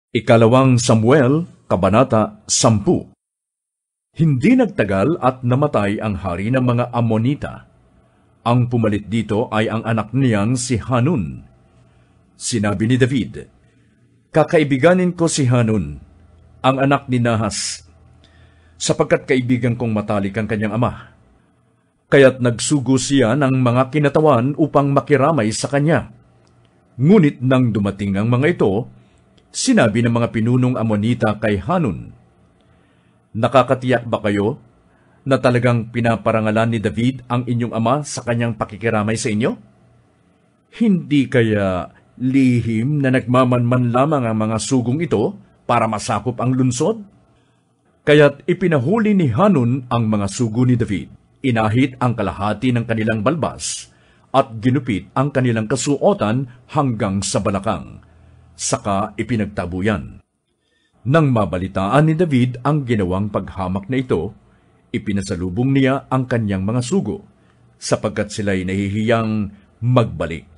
Ikalawang Samuel, Kabanata 10. Hindi nagtagal at namatay ang hari ng mga Amonita. Ang pumalit dito ay ang anak niyang si Hanun. Sinabi ni David, "Kakaibiganin ko si Hanun, ang anak ni Nahas, sapagkat kaibigan kong matalik ang kanyang ama. Kaya't nagsugo siya ng mga kinatawan upang makiramay sa kanya. Ngunit nang dumating ang mga ito, sinabi ng mga pinunong Amonita kay Hanun, 'Nakakatiyak ba kayo na talagang pinaparangalan ni David ang inyong ama sa kanyang pakikiramay sa inyo? Hindi kaya lihim na nagmamanman lamang ang mga sugong ito para masakop ang lunsod?' Kaya't ipinahuli ni Hanun ang mga sugo ni David, inahit ang kalahati ng kanilang balbas, at ginupit ang kanilang kasuotan hanggang sa balakang. Saka ipinagtabuyan. Nang mabalitaan ni David ang ginawang paghamak na ito, ipinasalubong niya ang kanyang mga sugo, sapagkat sila'y nahihiyang magbalik.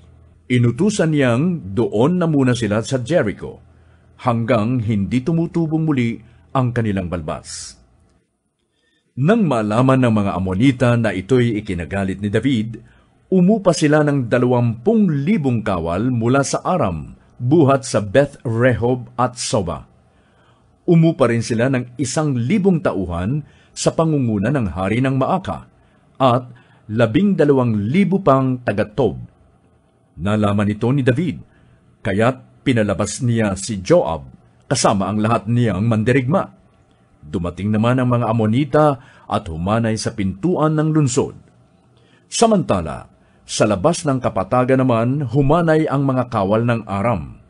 Inutusan niyang doon na muna sila sa Jericho, hanggang hindi tumutubong muli ang kanilang balbas. Nang malaman ng mga Amonita na ito'y ikinagalit ni David, umupa sila ng 20,000 kawal mula sa Aram, buhat sa Beth Rehob at Soba. Umupa rin sila ng 1,000 tauhan sa pangunguna ng hari ng Maaka at 12,000 pang taga-Tob. Nalaman ito ni David, kaya't pinalabas niya si Joab kasama ang lahat niyang mandirigma. Dumating naman ang mga Amonita at humanay sa pintuan ng lunsod. Samantala, sa labas ng kapatagan naman, humanay ang mga kawal ng Aram,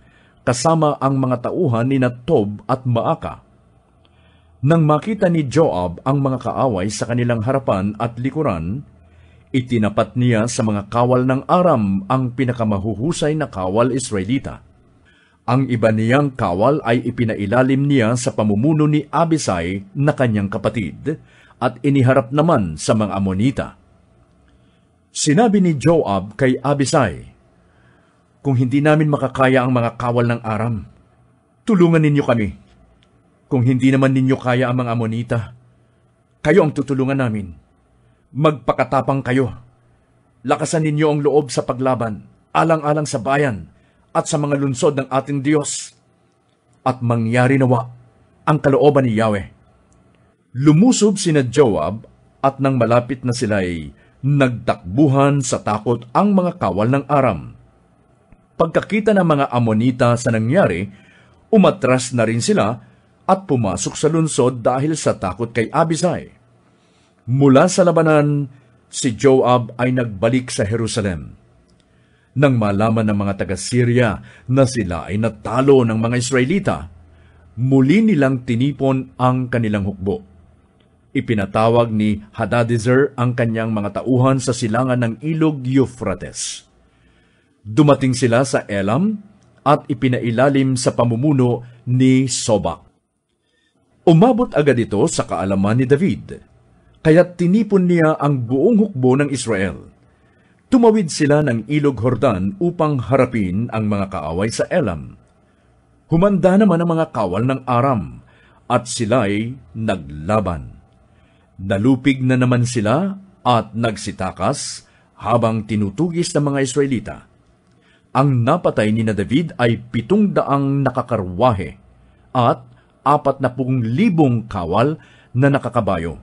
kasama ang mga tauhan ni Tob at Maaka. Nang makita ni Joab ang mga kaaway sa kanilang harapan at likuran, itinapat niya sa mga kawal ng Aram ang pinakamahuhusay na kawal Israelita. Ang iba niyang kawal ay ipinailalim niya sa pamumuno ni Abisai na kanyang kapatid, at iniharap naman sa mga Amonita. Sinabi ni Joab kay Abisai, "Kung hindi namin makakaya ang mga kawal ng Aram, tulungan ninyo kami. Kung hindi naman ninyo kaya ang mga Amonita, kayo ang tutulungan namin. Magpakatapang kayo. Lakasan ninyo ang loob sa paglaban, alang-alang sa bayan at sa mga lunsod ng ating Diyos. At mangyari nawa ang kalooban ni Yahweh." Lumusob sina Joab, at nang malapit na sila'y nagtakbuhan sa takot ang mga kawal ng Aram. Pagkakita ng mga Amonita sa nangyari, umatras na rin sila at pumasok sa lunsod dahil sa takot kay Abisai. Mula sa labanan, si Joab ay nagbalik sa Jerusalem. Nang malaman ng mga taga-Syria na sila ay natalo ng mga Israelita, muli nilang tinipon ang kanilang hukbo. Ipinatawag ni Hadadezer ang kanyang mga tauhan sa silangan ng ilog Euphrates. Dumating sila sa Elam at ipinailalim sa pamumuno ni Sobak. Umabot agad ito sa kaalaman ni David, kaya't tinipon niya ang buong hukbo ng Israel. Tumawid sila ng ilog Jordan upang harapin ang mga kaaway sa Elam. Humanda naman ang mga kawal ng Aram, at sila'y naglaban. Nalupig na naman sila at nagsitakas habang tinutugis ng mga Israelita. Ang napatay ni David ay 700 nakakarwahe at 40,000 kawal na nakakabayo.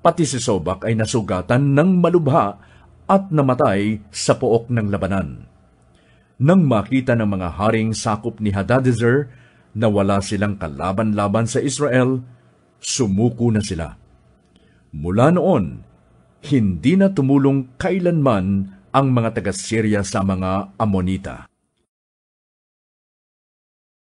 Pati si Sobak ay nasugatan ng malubha at namatay sa pook ng labanan. Nang makita ng mga haring sakop ni Hadadezer na wala silang kalaban-laban sa Israel, sumuko na sila. Mula noon, hindi na tumulong kailanman ang mga taga-Syria sa mga Amonita.